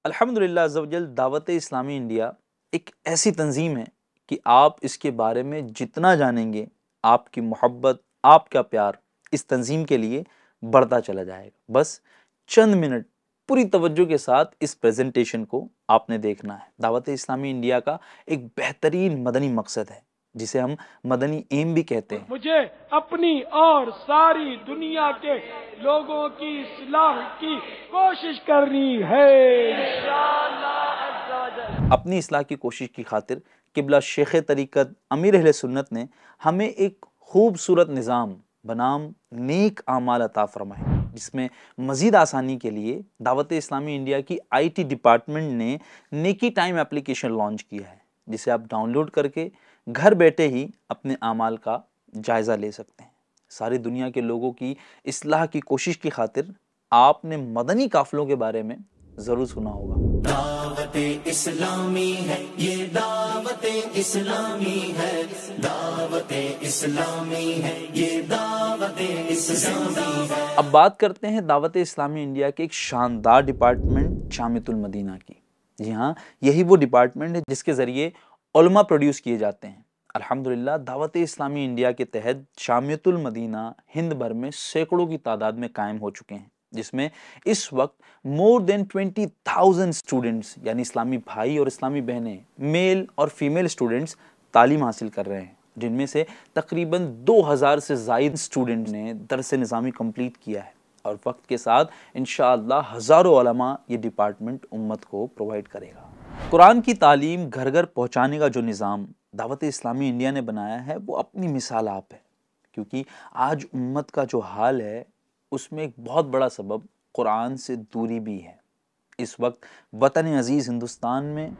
अल्हम्दुलिल्लाह अज़्ज़वजल दावत इस्लामी इंडिया एक ऐसी तंजीम है कि आप इसके बारे में जितना जानेंगे आपकी मोहब्बत, आपका प्यार इस तंजीम के लिए बढ़ता चला जाएगा। बस चंद मिनट पूरी तवज्जो के साथ इस प्रेजेंटेशन को आपने देखना है। दावत इस्लामी इंडिया का एक बेहतरीन मदनी मकसद है जिसे हम मदनी एम भी कहते हैं। मुझे अपनी और सारी दुनिया के लोगों की इस्लाह की कोशिश करनी है इंशाअल्लाह अज़्ज़ा वजल। अपनी इस्लाह की कोशिश की खातिर किबला शेख तरीक़त अमीर अहले सुन्नत ने हमें एक खूबसूरत निज़ाम बनाम नेक आमाल अता फरमाए, जिसमें मज़ीद आसानी के लिए दावत इस्लामी इंडिया की IT डिपार्टमेंट ने नेकी टाइम एप्लीकेशन लॉन्च किया है, जिसे आप डाउनलोड करके घर बैठे ही अपने आमाल का जायज़ा ले सकते हैं। सारी दुनिया के लोगों की इस्लाह की कोशिश की खातिर आपने मदनी काफ़िलों के बारे में ज़रूर सुना होगा। दावते इस्लामी है ये, दावते इस्लामी है, दावते इस्लामी है ये, दावते इस्लामी है। अब बात करते हैं दावत इस्लामी इंडिया के एक शानदार डिपार्टमेंट जामिअतुल मदीना की। जी हाँ, यही वो डिपार्टमेंट है जिसके ज़रिए उलमा प्रोड्यूस किए जाते हैं। अल्हम्दुलिल्लाह दावत इस्लामी इंडिया के तहत जामिअतुल मदीना हिंद भर में सैकड़ों की तादाद में कायम हो चुके हैं, जिसमें इस वक्त मोर देन 20,000 स्टूडेंट्स यानी इस्लामी भाई और इस्लामी बहनें, मेल और फीमेल स्टूडेंट्स तालीम हासिल कर रहे हैं, जिनमें से तकरीबन 2000 से ज़ायद स्टूडेंट ने दरस निज़ामी कंप्लीट किया है और वक्त के साथ इंशाअल्लाह हज़ारों उलमा ये डिपार्टमेंट उम्मत को प्रोवाइड करेगा। कुरान की तालीम घर घर पहुँचाने का जो निज़ाम दावत इस्लामी इंडिया ने बनाया है वो अपनी मिसाल आप है, क्योंकि आज उम्मत का जो हाल है उसमें एक बहुत बड़ा सबब कुरान से दूरी भी है। इस वक्त वतन अजीज़ हिंदुस्तान में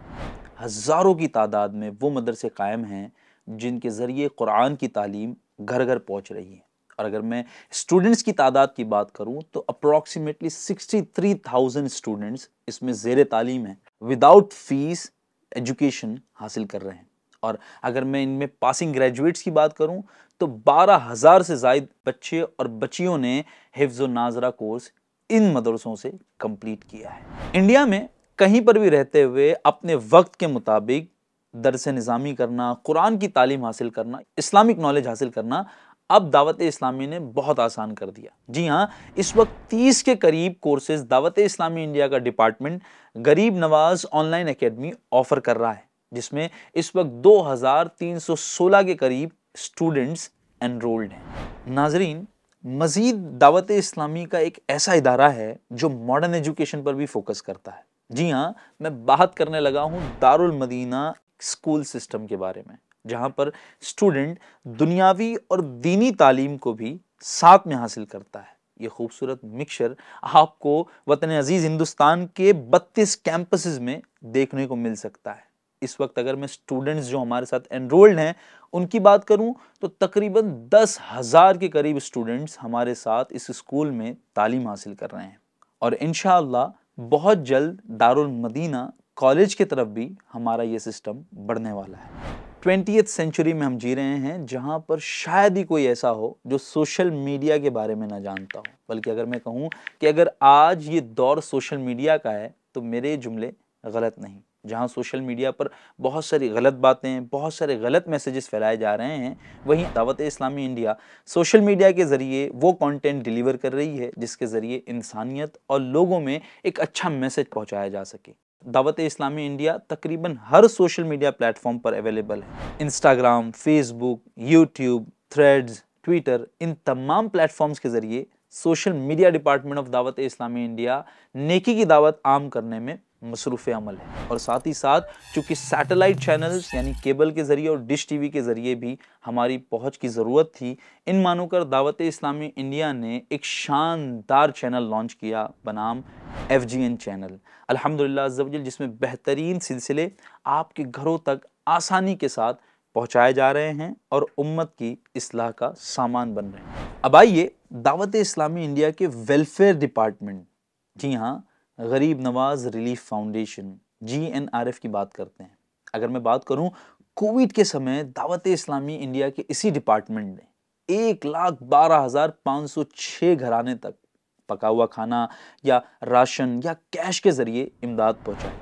हज़ारों की तादाद में वो मदरसे कायम हैं जिनके ज़रिए कुरान की तालीम घर घर पहुँच रही है। और अगर मैं स्टूडेंट्स की तादाद की बात करूँ तो अप्रॉक्सीमेटली 63,000 स्टूडेंट्स इसमें ज़ेर तालीम हैं, विदाउट फीस एजुकेशन हासिल कर रहे हैं। और अगर मैं इनमें पासिंग ग्रेजुएट्स की बात करूं तो 12,000 से ज़ायद बच्चे और बच्चियों ने हिफ्ज़ नाजरा कोर्स इन मदरसों से कंप्लीट किया है। इंडिया में कहीं पर भी रहते हुए अपने वक्त के मुताबिक दरस निज़ामी करना, कुरान की तालीम हासिल करना, इस्लामिक नॉलेज हासिल करना अब दावत इस्लामी ने बहुत आसान कर दिया। जी हाँ, इस वक्त 30 के करीब कोर्सेज दावत इस्लामी इंडिया का डिपार्टमेंट गरीब नवाज ऑनलाइन एकेडमी ऑफर कर रहा है, जिसमें इस वक्त 2316 के करीब स्टूडेंट्स एनरोल्ड हैं। नाजरीन, मजीद दावत इस्लामी का एक ऐसा इदारा है जो मॉडर्न एजुकेशन पर भी फोकस करता है। जी हाँ, मैं बात करने लगा हूँ दारुल मदीना स्कूल सिस्टम के बारे में, जहाँ पर स्टूडेंट दुनियावी और दीनी तालीम को भी साथ में हासिल करता है। ये खूबसूरत मिक्सचर आपको वतन अजीज़ हिंदुस्तान के 32 कैंपसेस में देखने को मिल सकता है। इस वक्त अगर मैं स्टूडेंट्स जो हमारे साथ एनरोल्ड हैं उनकी बात करूं तो तकरीबन 10,000 के करीब स्टूडेंट्स हमारे साथ इस स्कूल में तालीम हासिल कर रहे हैं और इंशाअल्लाह बहुत जल्द दारुल मदीना कॉलेज की तरफ भी हमारा ये सिस्टम बढ़ने वाला है। 20th सेंचुरी में हम जी रहे हैं जहां पर शायद ही कोई ऐसा हो जो सोशल मीडिया के बारे में ना जानता हो, बल्कि अगर मैं कहूं कि अगर आज ये दौर सोशल मीडिया का है तो मेरे जुमले गलत नहीं। जहां सोशल मीडिया पर बहुत सारी गलत बातें, बहुत सारे गलत मैसेजेस फैलाए जा रहे हैं, वहीं दावत इस्लामी इंडिया सोशल मीडिया के ज़रिए वो कंटेंट डिलीवर कर रही है जिसके ज़रिए इंसानियत और लोगों में एक अच्छा मैसेज पहुंचाया जा सके। दावत इस्लामी इंडिया तकरीबन हर सोशल मीडिया प्लेटफॉर्म पर अवेलेबल है। Instagram, Facebook, YouTube, Threads, Twitter, इन तमाम प्लेटफॉर्म्स के ज़रिए सोशल मीडिया डिपार्टमेंट ऑफ दावत इस्लामी इंडिया नेकी की दावत आम करने में मसरूफ़ अमल है। और साथ ही साथ चूँकि सैटेलाइट चैनल्स यानी केबल के ज़रिए और डिश टीवी के ज़रिए भी हमारी पहुँच की ज़रूरत थी, इन मानों दावत इस्लामी इंडिया ने एक शानदार चैनल लॉन्च किया बनाम FGN चैनल। अल्हम्दुलिल्लाह अज़्ज़वजल, जिसमें बेहतरीन सिलसिले आपके घरों तक आसानी के साथ पहुँचाए जा रहे हैं और उम्मत की इस्लाह का सामान बन रहे हैं। अब आइए दावत इस्लामी इंडिया के वेलफेयर डिपार्टमेंट, जी हाँ, गरीब नवाज रिलीफ फाउंडेशन GNRF की बात करते हैं। अगर मैं बात करूं कोविड के समय दावत इस्लामी इंडिया के इसी डिपार्टमेंट ने 1,12,506 घराने तक पका हुआ खाना या राशन या कैश के ज़रिए इमदाद पहुँचाए।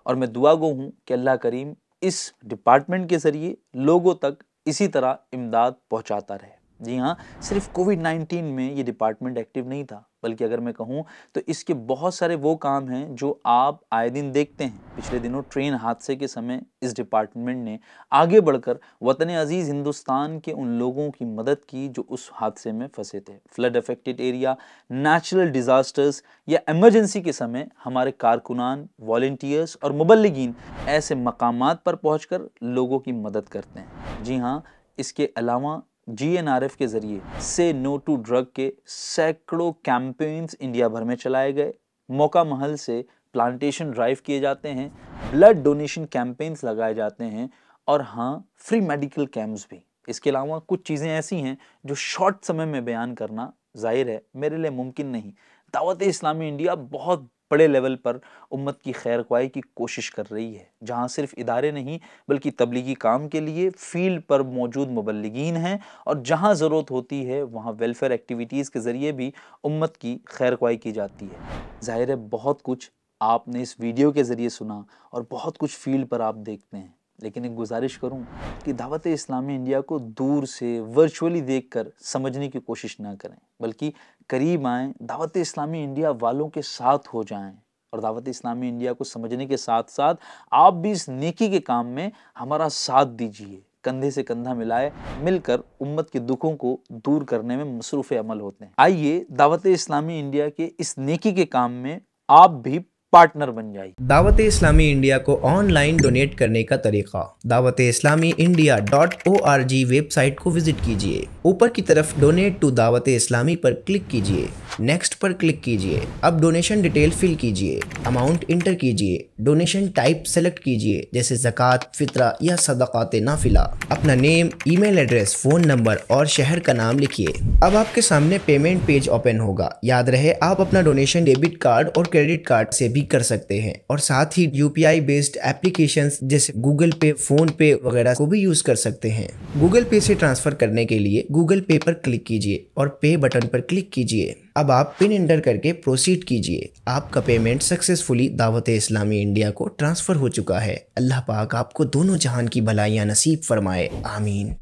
और मैं दुआ गो हूँ कि अल्लाह करीम इस डिपार्टमेंट के ज़रिए लोगों तक इसी तरह इमदाद पहुँचाता रहे। जी हाँ, सिर्फ कोविड-19 में ये डिपार्टमेंट एक्टिव नहीं था, बल्कि अगर मैं कहूँ तो इसके बहुत सारे वो काम हैं जो आप आए दिन देखते हैं। पिछले दिनों ट्रेन हादसे के समय इस डिपार्टमेंट ने आगे बढ़कर वतन अजीज़ हिंदुस्तान के उन लोगों की मदद की जो उस हादसे में फंसे थे। Flood affected area, natural disasters या इमरजेंसी के समय हमारे कारकुनान, वॉलंटियर्स और मुबल्लिगीन ऐसे मकामात पर पहुँचकर लोगों की मदद करते हैं। जी हाँ, इसके अलावा GNRF के ज़रिए से नो टू ड्रग के सैकड़ों कैंपेन्स इंडिया भर में चलाए गए। मौका महल से प्लांटेशन ड्राइव किए जाते हैं, ब्लड डोनेशन कैंपेन्स लगाए जाते हैं और हाँ, फ्री मेडिकल कैंप्स भी। इसके अलावा कुछ चीज़ें ऐसी हैं जो शॉर्ट समय में बयान करना जाहिर है मेरे लिए मुमकिन नहीं। दावत इस्लामी इंडिया बहुत बड़े लेवल पर उम्मत की खैर ख्वाही की कोशिश कर रही है, जहां सिर्फ इदारे नहीं बल्कि तबलीगी काम के लिए फील्ड पर मौजूद मुबल्लिगीन हैं और जहां ज़रूरत होती है वहां वेलफेयर एक्टिविटीज़ के ज़रिए भी उम्मत की खैर ख्वाही की जाती है। ज़ाहिर है बहुत कुछ आपने इस वीडियो के ज़रिए सुना और बहुत कुछ फील्ड पर आप देखते हैं, लेकिन एक गुजारिश करूं कि दावत इस्लामी इंडिया को दूर से वर्चुअली देखकर समझने की कोशिश ना करें, बल्कि करीब आएँ, दावत इस्लामी इंडिया वालों के साथ हो जाएं और दावत इस्लामी इंडिया को समझने के साथ साथ आप भी इस नेकी के काम में हमारा साथ दीजिए। कंधे से कंधा मिलाए मिलकर उम्मत के दुखों को दूर करने में मसरूफ़ अमल होते हैं। आइए दावत इस्लामी इंडिया के इस नेकी के काम में आप भी पार्टनर बन जाइए। दावत इस्लामी इंडिया को ऑनलाइन डोनेट करने का तरीका, dawat-e-islami-india.org वेबसाइट को विजिट कीजिए। ऊपर की तरफ डोनेट टू दावत इस्लामी पर क्लिक कीजिए, नेक्स्ट पर क्लिक कीजिए। अब डोनेशन डिटेल फिल कीजिए, अमाउंट इंटर कीजिए, डोनेशन टाइप सेलेक्ट कीजिए जैसे ज़कात, फितरा या सदक़ात नाफिला। अपना name, email address, phone number और शहर का नाम लिखिए। अब आपके सामने पेमेंट पेज ओपन होगा। याद रहे आप अपना डोनेशन डेबिट कार्ड और क्रेडिट कार्ड से भी कर सकते हैं और साथ ही UPI बेस्ड एप्लीकेशंस जैसे गूगल पे, फोन पे वगैरह को भी यूज कर सकते हैं। गूगल पे से ट्रांसफर करने के लिए गूगल पे पर क्लिक कीजिए और पे बटन पर क्लिक कीजिए। अब आप पिन एंटर करके प्रोसीड कीजिए। आपका पेमेंट सक्सेसफुली दावत इस्लामी इंडिया को ट्रांसफर हो चुका है। अल्लाह पाक आपको दोनों जहान की भलाइयां नसीब फरमाए, आमीन।